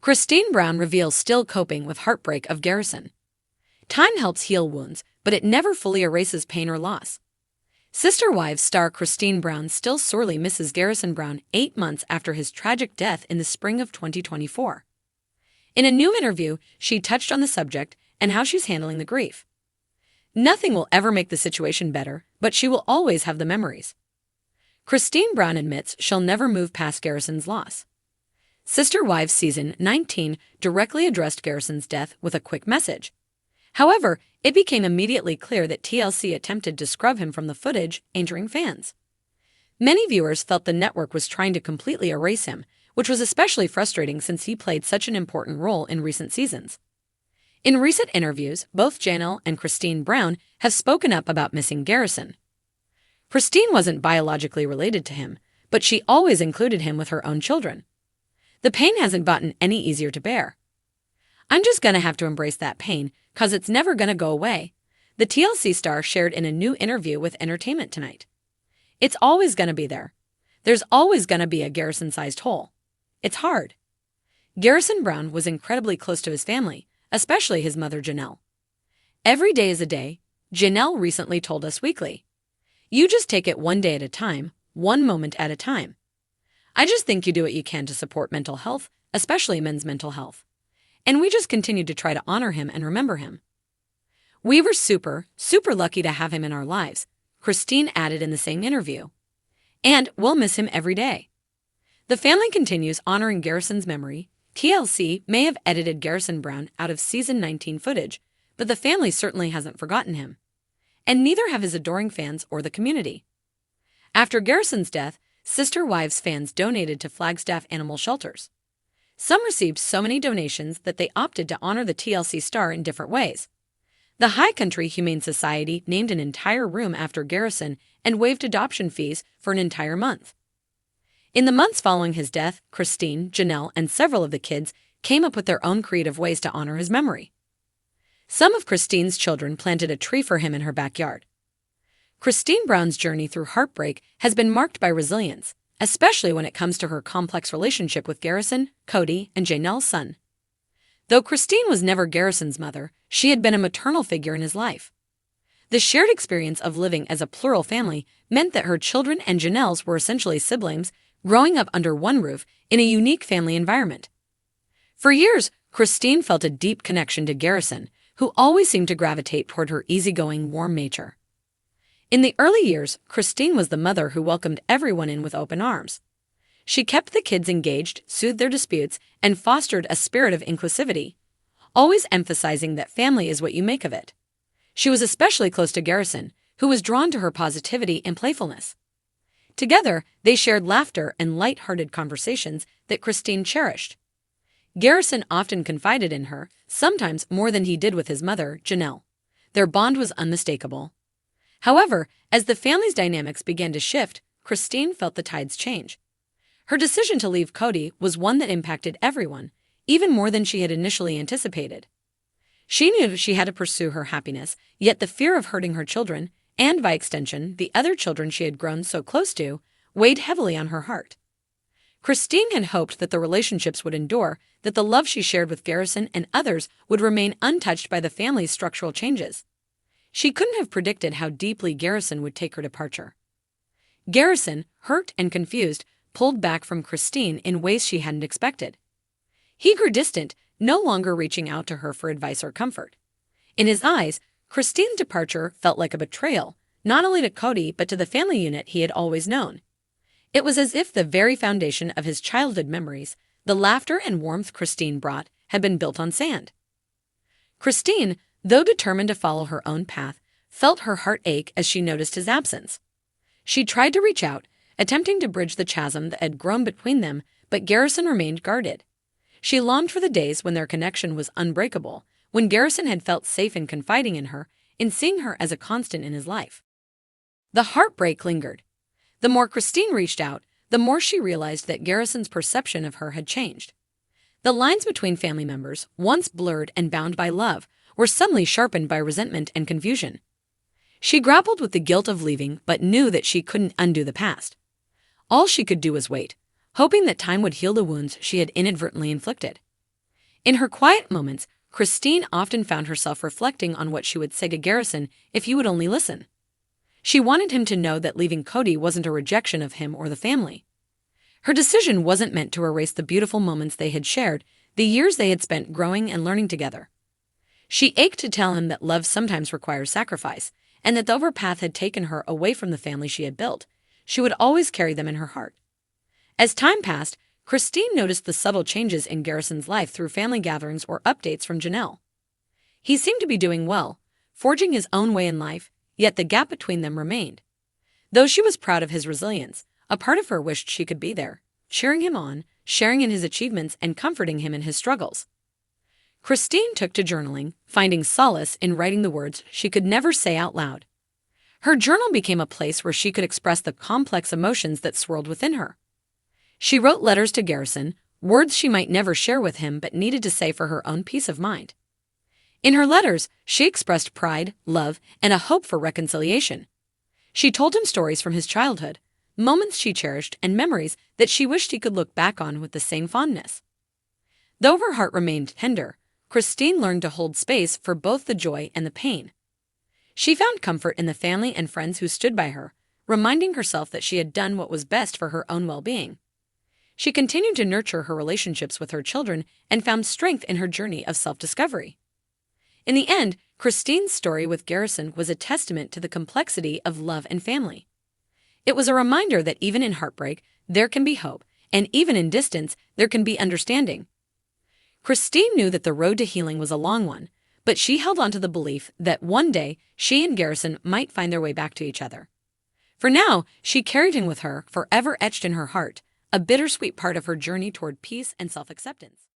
Cristin Brown reveals still coping with heartbreak of Garrison. Time helps heal wounds, but it never fully erases pain or loss. Sister Wives star Cristin Brown still sorely misses Garrison Brown 8 months after his tragic death in the spring of 2024. In a new interview, she touched on the subject and how she's handling the grief. Nothing will ever make the situation better, but she will always have the memories. Cristin Brown admits she'll never move past Garrison's loss. Sister Wives Season 19 directly addressed Garrison's death with a quick message. However, it became immediately clear that TLC attempted to scrub him from the footage, angering fans. Many viewers felt the network was trying to completely erase him, which was especially frustrating since he played such an important role in recent seasons. In recent interviews, both Janelle and Cristin Brown have spoken up about missing Garrison. Cristin wasn't biologically related to him, but she always included him with her own children. The pain hasn't gotten any easier to bear. "I'm just gonna have to embrace that pain, 'cause it's never gonna go away," the TLC star shared in a new interview with Entertainment Tonight. "It's always gonna be there. There's always gonna be a Garrison-sized hole. It's hard." Garrison Brown was incredibly close to his family, especially his mother Janelle. "Every day is a day," Janelle recently told Us Weekly. "You just take it one day at a time, one moment at a time. I just think you do what you can to support mental health, especially men's mental health. And we just continue to try to honor him and remember him. We were super lucky to have him in our lives," Cristin added in the same interview. "And we'll miss him every day." The family continues honoring Garrison's memory. TLC may have edited Garrison Brown out of Season 19 footage, but the family certainly hasn't forgotten him. And neither have his adoring fans or the community. After Garrison's death, Sister Wives fans donated to Flagstaff animal shelters. Some received so many donations that they opted to honor the TLC star in different ways. The High Country Humane Society named an entire room after Garrison and waived adoption fees for an entire month. In the months following his death, Cristin, Janelle, and several of the kids came up with their own creative ways to honor his memory. Some of Cristin's children planted a tree for him in her backyard. Cristin Brown's journey through heartbreak has been marked by resilience, especially when it comes to her complex relationship with Garrison, Cody, and Janelle's son. Though Cristin was never Garrison's mother, she had been a maternal figure in his life. The shared experience of living as a plural family meant that her children and Janelle's were essentially siblings, growing up under one roof in a unique family environment. For years, Cristin felt a deep connection to Garrison, who always seemed to gravitate toward her easygoing, warm nature. In the early years, Cristin was the mother who welcomed everyone in with open arms. She kept the kids engaged, soothed their disputes, and fostered a spirit of inclusivity, always emphasizing that family is what you make of it. She was especially close to Garrison, who was drawn to her positivity and playfulness. Together, they shared laughter and light-hearted conversations that Cristin cherished. Garrison often confided in her, sometimes more than he did with his mother, Janelle. Their bond was unmistakable. However, as the family's dynamics began to shift, Cristin felt the tides change. Her decision to leave Cody was one that impacted everyone, even more than she had initially anticipated. She knew she had to pursue her happiness, yet the fear of hurting her children, and by extension, the other children she had grown so close to, weighed heavily on her heart. Cristin had hoped that the relationships would endure, that the love she shared with Garrison and others would remain untouched by the family's structural changes. She couldn't have predicted how deeply Garrison would take her departure. Garrison, hurt and confused, pulled back from Cristin in ways she hadn't expected. He grew distant, no longer reaching out to her for advice or comfort. In his eyes, Cristin's departure felt like a betrayal, not only to Cody but to the family unit he had always known. It was as if the very foundation of his childhood memories, the laughter and warmth Cristin brought, had been built on sand. Cristin, though determined to follow her own path, felt her heart ache as she noticed his absence. She tried to reach out, attempting to bridge the chasm that had grown between them, but Garrison remained guarded. She longed for the days when their connection was unbreakable, when Garrison had felt safe in confiding in her, in seeing her as a constant in his life. The heartbreak lingered. The more Cristin reached out, the more she realized that Garrison's perception of her had changed. The lines between family members, once blurred and bound by love, were suddenly sharpened by resentment and confusion. She grappled with the guilt of leaving but knew that she couldn't undo the past. All she could do was wait, hoping that time would heal the wounds she had inadvertently inflicted. In her quiet moments, Cristin often found herself reflecting on what she would say to Garrison if he would only listen. She wanted him to know that leaving Cody wasn't a rejection of him or the family. Her decision wasn't meant to erase the beautiful moments they had shared, the years they had spent growing and learning together. She ached to tell him that love sometimes requires sacrifice, and that though her path had taken her away from the family she had built, she would always carry them in her heart. As time passed, Cristin noticed the subtle changes in Garrison's life through family gatherings or updates from Janelle. He seemed to be doing well, forging his own way in life, yet the gap between them remained. Though she was proud of his resilience, a part of her wished she could be there, cheering him on, sharing in his achievements, and comforting him in his struggles. Cristin took to journaling, finding solace in writing the words she could never say out loud. Her journal became a place where she could express the complex emotions that swirled within her. She wrote letters to Garrison, words she might never share with him but needed to say for her own peace of mind. In her letters, she expressed pride, love, and a hope for reconciliation. She told him stories from his childhood, moments she cherished, and memories that she wished he could look back on with the same fondness. Though her heart remained tender, Cristin learned to hold space for both the joy and the pain. She found comfort in the family and friends who stood by her, reminding herself that she had done what was best for her own well-being. She continued to nurture her relationships with her children and found strength in her journey of self-discovery. In the end, Cristin's story with Garrison was a testament to the complexity of love and family. It was a reminder that even in heartbreak, there can be hope, and even in distance, there can be understanding. Cristin knew that the road to healing was a long one, but she held on to the belief that one day she and Garrison might find their way back to each other. For now, she carried him with her, forever etched in her heart, a bittersweet part of her journey toward peace and self-acceptance.